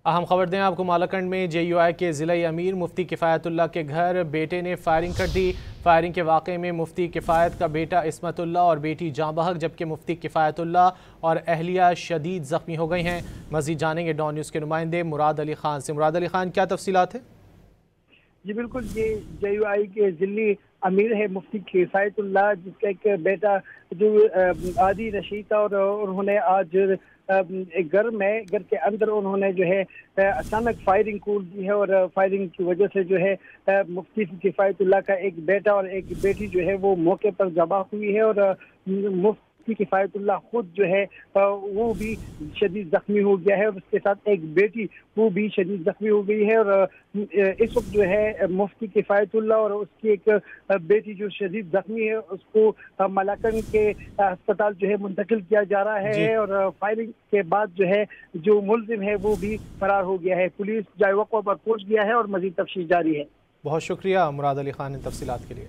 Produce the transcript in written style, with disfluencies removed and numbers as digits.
اہم خبر دیں آپ کو، مالاکنڈ میں JUI کے ضلعی امیر مفتی کفایت اللہ کے گھر بیٹے نے فائرنگ کر دی۔ فائرنگ کے واقعے میں مفتی کفایت کا بیٹا عصمت اللہ اور بیٹی جاں بحق، جبکہ مفتی کفایت اللہ اور اہلیہ شدید زخمی ہو گئی ہیں۔ مزید جانیں گے ڈان نیوز کے نمائندے مراد علی خان سے۔ مراد علی خان، کیا تفصیلات ہیں؟ جی بالکل، یہ JUI کے ضلعی امیر ہے مفتی کفایت اللہ، جس کا ایک بیٹا جو عادی رشید تھا، اور انہوں نے آج ایک گھر کے اندر انہوں نے جو ہے اچانک فائرنگ کھول دی ہے، اور فائرنگ کی وجہ سے جو ہے مفتی کفایت اللہ کا ایک بیٹا اور ایک بیٹی جو ہے وہ موقع پر ذبح ہوئی ہے، اور مفتی کفایت اللہ خود جو ہے وہ بھی شدید زخمی ہو گیا ہے، اور اس کے ساتھ ایک بیٹی وہ بھی شدید زخمی ہو گئی ہے۔ اور اس وقت جو ہے مفتی کفایت اللہ اور اس کی ایک بیٹی جو شدید زخمی ہے، اس کو مالاکنڈ کے ہسپتال جو ہے منتقل کیا جا رہا جی، ہے، اور فائرنگ کے بعد جو ہے جو ملزم ہے وہ بھی فرار ہو گیا ہے۔ پولیس جائے وقوع پر پہنچ گیا ہے اور مزید تفتیش جاری ہے۔ بہت شکریہ مراد علی خان ان تفصیلات کے لیے۔